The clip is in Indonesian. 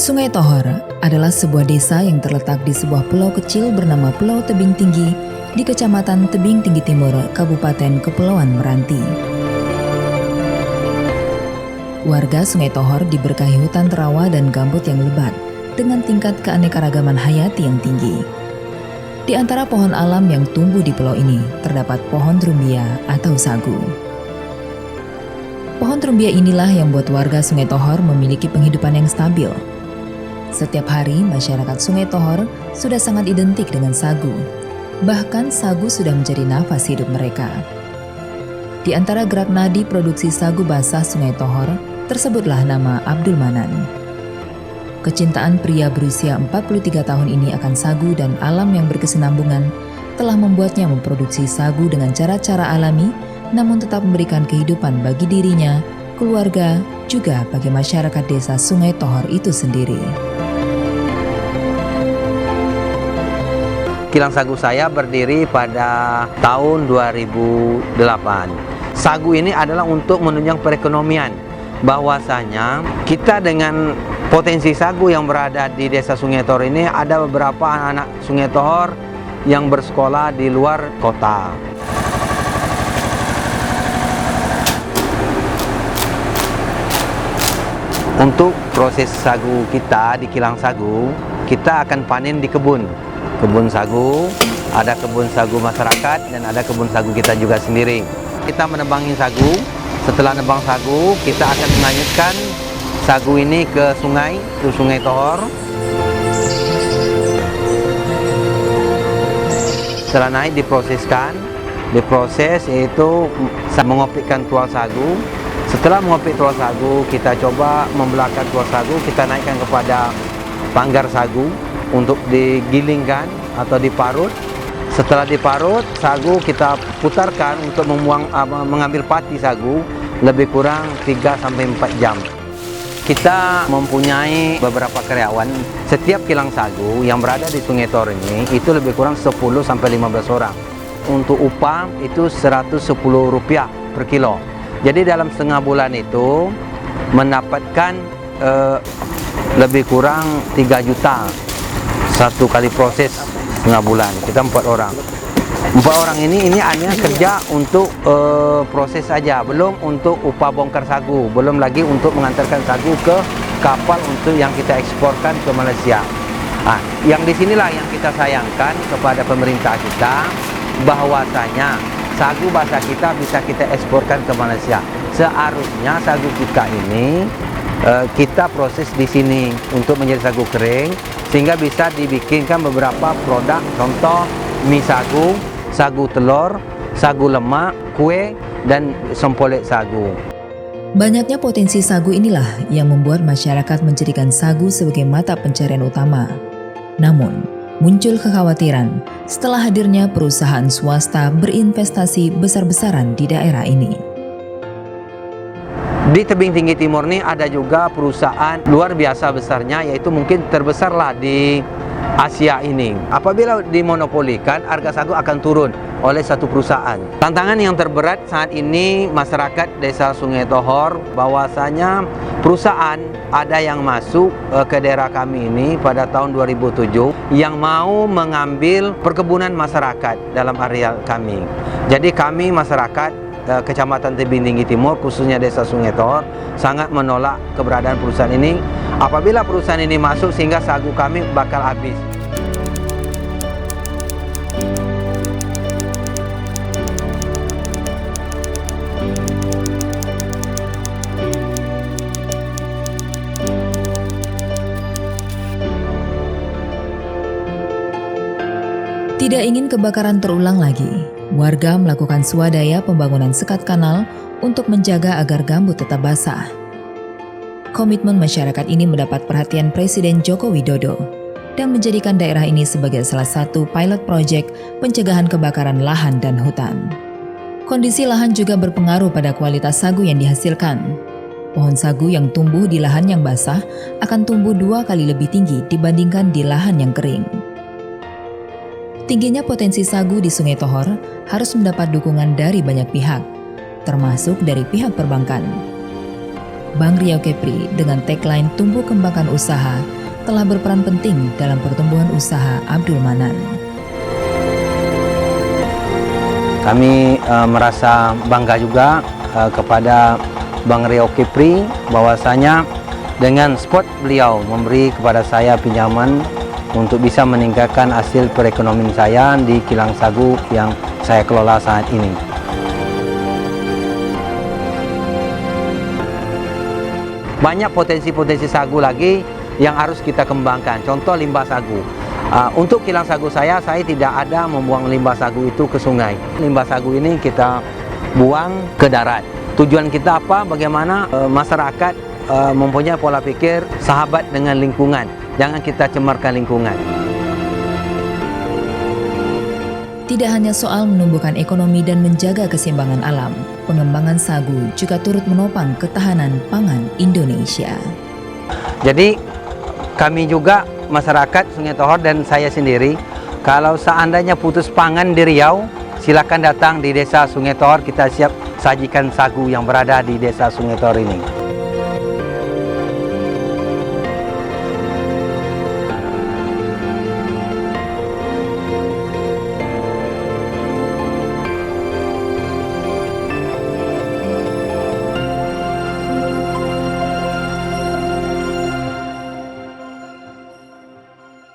Sungai Tohor adalah sebuah desa yang terletak di sebuah pulau kecil bernama Pulau Tebing Tinggi di Kecamatan Tebing Tinggi Timur, Kabupaten Kepulauan Meranti. Warga Sungai Tohor diberkahi hutan terawa dan gambut yang lebat dengan tingkat keanekaragaman hayati yang tinggi. Di antara pohon alam yang tumbuh di pulau ini terdapat pohon trumbia atau sagu. Pohon trumbia inilah yang membuat warga Sungai Tohor memiliki penghidupan yang stabil. Setiap hari, masyarakat Sungai Tohor sudah sangat identik dengan sagu. Bahkan sagu sudah menjadi nafas hidup mereka. Di antara gerak nadi produksi sagu basah Sungai Tohor, tersebutlah nama Abdul Manan. Kecintaan pria berusia 43 tahun ini akan sagu dan alam yang berkesinambungan telah membuatnya memproduksi sagu dengan cara-cara alami, namun tetap memberikan kehidupan bagi dirinya, keluarga, juga bagi masyarakat desa Sungai Tohor itu sendiri. Kilang sagu saya berdiri pada tahun 2008. Sagu ini adalah untuk menunjang perekonomian. Bahwasanya kita dengan potensi sagu yang berada di desa Sungai Tohor ini, ada beberapa anak-anak Sungai Tohor yang bersekolah di luar kota. Untuk proses sagu kita di kilang sagu, kita akan panen di kebun sagu, ada kebun sagu masyarakat dan ada kebun sagu kita juga sendiri. Kita menebangin sagu, setelah nebang sagu kita akan menganyutkan sagu ini ke Sungai Tohor. Setelah naik diproses yaitu mengopikkan tual sagu. Setelah mengopik tual sagu, kita coba membelahkan tual sagu, kita naikkan kepada panggar sagu untuk digilingkan atau diparut. Setelah diparut, sagu kita putarkan untuk mengambil pati sagu lebih kurang 3-4 jam. Kita mempunyai beberapa karyawan. Setiap kilang sagu yang berada di Sungai Tohor ini itu lebih kurang 10-15 orang. Untuk upah itu Rp110 per kilo. Jadi dalam setengah bulan itu mendapatkan lebih kurang 3 juta satu kali proses setengah bulan. Kita 4 orang. 4 orang ini hanya kerja untuk proses saja, belum untuk upah bongkar sagu, belum lagi untuk mengantarkan sagu ke kapal untuk yang kita eksporkan ke Malaysia. Nah, yang disinilah yang kita sayangkan kepada pemerintah kita, bahwasanya sagu basah kita bisa kita eksporkan ke Malaysia. Seharusnya sagu kita ini kita proses di sini untuk menjadi sagu kering, sehingga bisa dibikinkan beberapa produk, contoh mie sagu, sagu telur, sagu lemak, kue, dan sempolek sagu. Banyaknya potensi sagu inilah yang membuat masyarakat menjadikan sagu sebagai mata pencarian utama. Namun, muncul kekhawatiran setelah hadirnya perusahaan swasta berinvestasi besar-besaran di daerah ini. Di Tebing Tinggi Timur ini ada juga perusahaan luar biasa besarnya, yaitu mungkin terbesarlah di Asia ini. Apabila dimonopolikan, harga sagu akan turun oleh satu perusahaan. Tantangan yang terberat saat ini masyarakat desa Sungai Tohor, bahwasanya perusahaan ada yang masuk ke daerah kami ini pada tahun 2007 yang mau mengambil perkebunan masyarakat dalam area kami. Jadi kami masyarakat Kecamatan Tebing Tinggi Timur, khususnya desa Sungai Tohor, sangat menolak keberadaan perusahaan ini. Apabila perusahaan ini masuk, sehingga sagu kami bakal habis. Tidak ingin kebakaran terulang lagi, warga melakukan swadaya pembangunan sekat kanal untuk menjaga agar gambut tetap basah. Komitmen masyarakat ini mendapat perhatian Presiden Joko Widodo dan menjadikan daerah ini sebagai salah satu pilot project pencegahan kebakaran lahan dan hutan. Kondisi lahan juga berpengaruh pada kualitas sagu yang dihasilkan. Pohon sagu yang tumbuh di lahan yang basah akan tumbuh 2 kali lebih tinggi dibandingkan di lahan yang kering. Tingginya potensi sagu di Sungai Tohor harus mendapat dukungan dari banyak pihak, termasuk dari pihak perbankan. Bank Riau Kepri dengan tagline Tumbuh Kembangkan Usaha telah berperan penting dalam pertumbuhan usaha Abdul Manan. Kami merasa bangga juga kepada Bank Riau Kepri bahwasanya dengan spot beliau memberi kepada saya pinjaman untuk bisa meningkatkan hasil perekonomian saya di kilang sagu yang saya kelola saat ini. Banyak potensi-potensi sagu lagi yang harus kita kembangkan. Contoh limbah sagu. Untuk kilang sagu saya tidak ada membuang limbah sagu itu ke sungai. Limbah sagu ini kita buang ke darat. Tujuan kita apa? Bagaimana masyarakat mempunyai pola pikir sahabat dengan lingkungan. Jangan kita cemarkan lingkungan. Tidak hanya soal menumbuhkan ekonomi dan menjaga keseimbangan alam, pengembangan sagu juga turut menopang ketahanan pangan Indonesia. Jadi kami juga masyarakat Sungai Tohor dan saya sendiri, kalau seandainya putus pangan di Riau, silakan datang di desa Sungai Tohor, kita siap sajikan sagu yang berada di desa Sungai Tohor ini.